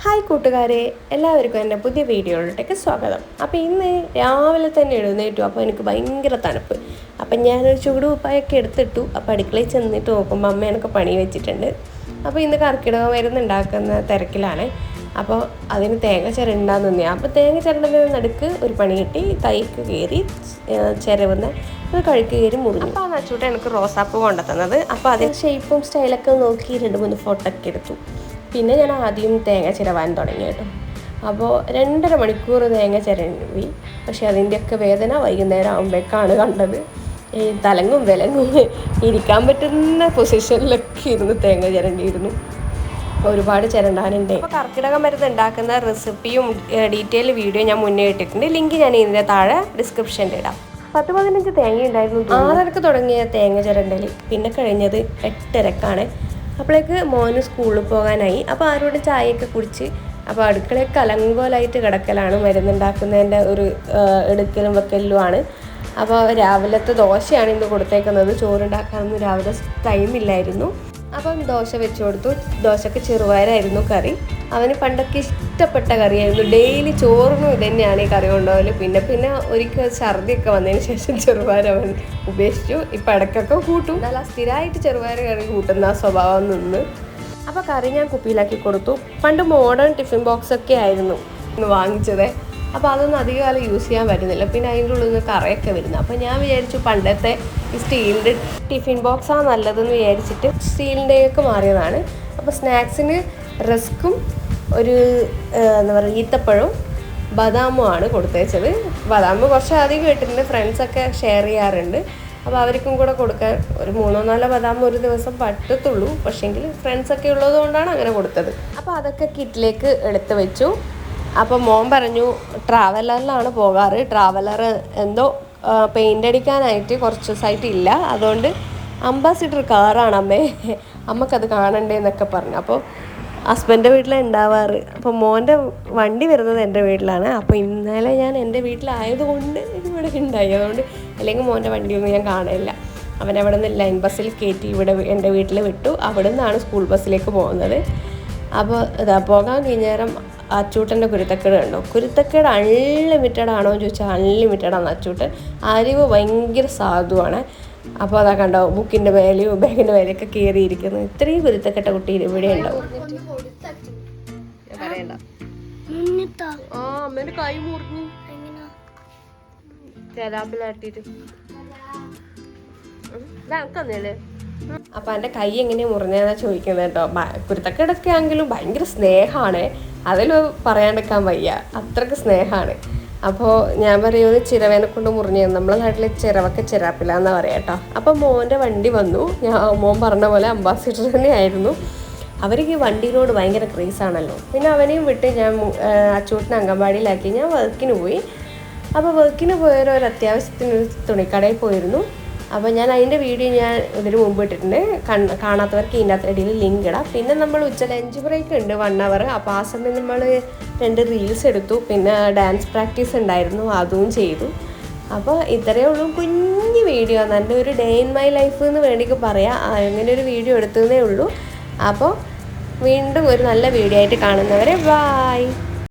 Hi കൂട്ടുകാരെ, എല്ലാവർക്കും എൻ്റെ പുതിയ വീഡിയോയിലോട്ടേക്ക് സ്വാഗതം. അപ്പോൾ ഇന്ന് രാവിലെ തന്നെ എഴുന്നേറ്റു. അപ്പോൾ എനിക്ക് ഭയങ്കര തണുപ്പ്. അപ്പം ഞാനൊരു ചൂട് കുപ്പായൊക്കെ എടുത്തിട്ടു. അപ്പോൾ അടുക്കളയിൽ ചെന്നിട്ട് നോക്കുമ്പോൾ അമ്മ എനിക്ക് പണി വെച്ചിട്ടുണ്ട്. അപ്പോൾ ഇന്ന് കർക്കിടക മരുന്ന് ഉണ്ടാക്കുന്ന തിരക്കിലാണ്. അപ്പോൾ അതിന് തേങ്ങ ചിരണ്ടാന്ന് തന്നെയാണ്. അപ്പോൾ തേങ്ങ ചിരണ്ടുന്നതിന് നടുക്ക് ഒരു പണി കിട്ടി. തൈക്ക് കയറി ചിരവുന്ന അത് കഴുക്ക് കയറി മുറിഞ്ഞു. അപ്പോൾ ആ നച്ചൂട്ട് എനിക്ക് റോസാപ്പ് കൊണ്ടുതന്നത്. അപ്പോൾ അതിൻ്റെ ഷേപ്പും സ്റ്റൈലൊക്കെ നോക്കി 2-3 ഫോട്ടോ ഒക്കെ എടുത്തു. പിന്നെ ഞാൻ ആദ്യം തേങ്ങ ചിരവാൻ തുടങ്ങി കേട്ടോ. അപ്പോൾ 2.5 മണിക്കൂർ തേങ്ങ ചിരവി. പക്ഷേ അതിൻ്റെയൊക്കെ വേദന വൈകുന്നേരം ആകുമ്പോഴേക്കാണ് കണ്ടത്. ഈ തലങ്ങും വിലങ്ങും ഇരിക്കാൻ പറ്റുന്ന പൊസിഷനിലൊക്കെ ഇരുന്ന് തേങ്ങ ചിരണ്ടിയിരുന്നു. ഒരുപാട് ചിരണ്ടാനുണ്ട്. അപ്പോൾ കർക്കിടക മരുന്ന് ഉണ്ടാക്കുന്ന റെസിപ്പിയും ഡീറ്റെയിൽ വീഡിയോ ഞാൻ മുന്നേ ഇട്ടിട്ടുണ്ട്. ലിങ്ക് ഞാൻ ഇതിൻ്റെ താഴെ ഡിസ്ക്രിപ്ഷനിൽ ഇടാം. 10-15 തേങ്ങ ഉണ്ടായിരുന്നു. 6:30 തുടങ്ങിയ തേങ്ങ ചിരണ്ടൽ പിന്നെ കഴിഞ്ഞത് 8:30. അപ്പോഴേക്ക് മോന് സ്കൂളിൽ പോകാനായി. അപ്പോൾ ആരോടും ചായയൊക്കെ കുടിച്ച് അപ്പോൾ അടുക്കളയൊക്കെ അലങ്കോലായിട്ട് കിടക്കലാണ്. മരുന്നുണ്ടാക്കുന്നതിൻ്റെ ഒരു എടുക്കലും വെക്കലുമാണ്. അപ്പോൾ രാവിലത്തെ ദോശയാണ് ഇന്ന് കൊടുത്തേക്കുന്നത്. ചോറുണ്ടാക്കാനൊന്നും രാവിലെ ടൈമില്ലായിരുന്നു. അപ്പം ദോശ വെച്ച് കൊടുത്തു. ദോശക്ക് ചെറുപയറായിരുന്നു കറി. അവന് പണ്ടൊക്കെ ഇഷ്ടപ്പെട്ട കറിയായിരുന്നു. ഡെയിലി ചോറിനും ഇതന്നെയാണ് ഈ കറി കൊണ്ടുപോകല്. പിന്നെ ഒരിക്കൽ ഛർദിയൊക്കെ വന്നതിന് ശേഷം ചെറുപയർ അവൻ ഉപേക്ഷിച്ചു. ഇപ്പം ഇടയ്ക്കൊക്കെ കൂട്ടും. എന്നാൽ സ്ഥിരമായിട്ട് ചെറുപയർ കറി കൂട്ടുന്ന ആ സ്വഭാവം നിന്ന്. അപ്പോൾ കറി ഞാൻ കുപ്പിയിലാക്കി കൊടുത്തു. പണ്ട് മോഡേൺ ടിഫിൻ ബോക്സൊക്കെ ആയിരുന്നു ഇന്ന് വാങ്ങിച്ചത്. അപ്പോൾ അതൊന്നും അധികം കാലം യൂസ് ചെയ്യാൻ പറ്റുന്നില്ല. പിന്നെ അതിൻ്റെ ഉള്ളിൽ നിന്ന് കറയൊക്കെ വരുന്നത്. അപ്പോൾ ഞാൻ വിചാരിച്ചു പണ്ടത്തെ ഈ സ്റ്റീലിൻ്റെ ടിഫിൻ ബോക്സാണ് നല്ലതെന്ന് വിചാരിച്ചിട്ട് സ്റ്റീലിൻ്റെയൊക്കെ മാറിയതാണ്. അപ്പോൾ സ്നാക്സിന് റസ്ക്കും ഒരു എന്താ പറയുക ഈത്തപ്പഴവും ബദാമുമാണ് കൊടുത്തേച്ചത്. ബദാം കുറച്ച് അധികം ഇട്ടിട്ടുണ്ട്. ഫ്രണ്ട്സൊക്കെ ഷെയർ ചെയ്യാറുണ്ട്. അപ്പോൾ അവർക്കും കൂടെ കൊടുക്കാൻ ഒരു 3-4 ബദാം ഒരു ദിവസം പറ്റത്തുള്ളൂ. പക്ഷേങ്കിൽ ഫ്രണ്ട്സൊക്കെ ഉള്ളത് കൊണ്ടാണ് അങ്ങനെ കൊടുത്തത്. അപ്പോൾ അതൊക്കെ കിറ്റിലേക്ക് എടുത്ത് വെച്ചു. അപ്പോൾ മോൻ പറഞ്ഞു ട്രാവലറിലാണ് പോകാറ്. ട്രാവലർ എന്തോ പെയിൻ്റ് അടിക്കാനായിട്ട് കുറച്ച് ദിവസമായിട്ട് ഇല്ല. അതുകൊണ്ട് അംബാസിഡർ കാറാണ് അമ്മക്കത് കാണണ്ടേന്നൊക്കെ പറഞ്ഞു. അപ്പോൾ ഹസ്ബൻഡിൻ്റെ വീട്ടിലാണ് ഉണ്ടാവാറ്. അപ്പോൾ മോൻ്റെ വണ്ടി വരുന്നത് എൻ്റെ വീട്ടിലാണ്. അപ്പോൾ ഇന്നലെ ഞാൻ എൻ്റെ വീട്ടിലായതുകൊണ്ട് ഇവിടെ ഉണ്ടായി. അതുകൊണ്ട് അല്ലെങ്കിൽ മോൻ്റെ വണ്ടിയൊന്നും ഞാൻ കാണില്ല. അവനവിടെ നിന്ന് ലൈൻ ബസ്സിൽ കയറ്റി ഇവിടെ എൻ്റെ വീട്ടിൽ വിട്ടു. അവിടെ നിന്നാണ് സ്കൂൾ ബസ്സിലേക്ക് പോകുന്നത്. അപ്പോൾ ഇതാ പോകാൻ കഴിഞ്ഞേരം അച്ചൂട്ടൻ്റെ കുരുത്തക്കേട് കണ്ടോ. കുരുത്തക്കേട് അൺലിമിറ്റഡ് ആണോ എന്ന് ചോദിച്ചാൽ അൺലിമിറ്റഡാണ് അച്ചൂട്ടൻ. അറിവ് ഭയങ്കര സാധുവാണ്. അപ്പോൾ അതാ കണ്ടോ ബുക്കിൻ്റെ മേലെയും ബാഗിൻ്റെ മേലെയൊക്കെ കയറിയിരിക്കുന്നു. ഇത്രയും കുരുത്തക്കെട്ട കുട്ടി ഇവിടെ ഉണ്ടാവും. അമ്മേൻ്റെ കൈ മുറിഞ്ഞു തരാപ്പിലാട്ടിട്ട് ഇതാക്കന്നേല്. അപ്പം എൻ്റെ കൈ എങ്ങനെയാണ് മുറിഞ്ഞതെന്നാണ് ചോദിക്കുന്നത് കേട്ടോ. കുരുത്തക്കേടൊക്കെ ആണെങ്കിലും ഭയങ്കര സ്നേഹമാണ്. അതിൽ പറയാണ്ടിരിക്കാൻ വയ്യ, അത്രയ്ക്ക് സ്നേഹമാണ്. അപ്പോൾ ഞാൻ പറയുന്നത് ചിരവേനെ കൊണ്ട് മുറിഞ്ഞത്. നമ്മളെ നാട്ടിൽ ചിരവൊക്കെ ചിരാപ്പില്ല എന്നാണ് പറയുക കേട്ടോ. അപ്പോൾ മോൻ്റെ വണ്ടി വന്നു. മോൻ പറഞ്ഞ പോലെ അംബാസിഡർ തന്നെയായിരുന്നു. അവർക്ക് ഈ വണ്ടിയിലോട് ഭയങ്കര ക്രേസാണല്ലോ. പിന്നെ അവനെയും വിട്ട് ഞാൻ അച്ചൂട്ടിനെ അംഗൻവാടിയിലാക്കി ഞാൻ വർക്കിന് പോയി. അപ്പോൾ വർക്കിന് പോയൊരു അത്യാവശ്യത്തിന് തുണിക്കടയിൽ പോയിരുന്നു. അപ്പോൾ ഞാൻ അതിൻ്റെ വീഡിയോ ഞാൻ ഇതിന് മുമ്പ് ഇട്ടിട്ടുണ്ട്. കാണാത്തവർക്ക് ഇതിൻ്റെ ഇടയിൽ ലിങ്ക് ഇടാം. പിന്നെ നമ്മൾ ലഞ്ച് ബ്രേക്ക് ഉണ്ട് 1 hour. അപ്പോൾ ആ സമയം നമ്മൾ 2 റീൽസ് എടുത്തു. പിന്നെ ഡാൻസ് പ്രാക്ടീസ് ഉണ്ടായിരുന്നു, അതും ചെയ്തു. അപ്പോൾ ഇത്രയേ ഉള്ളൂ, കുഞ്ഞു വീഡിയോ. നല്ല ഒരു ഡേ ഇൻ മൈ ലൈഫ് എന്ന് വേണമെങ്കിൽ പറയാം. അങ്ങനെ ഒരു വീഡിയോ എടുത്തതേ ഉള്ളൂ. അപ്പോൾ വീണ്ടും ഒരു നല്ല വീഡിയോ ആയിട്ട് കാണുന്നവരെ ബായ്.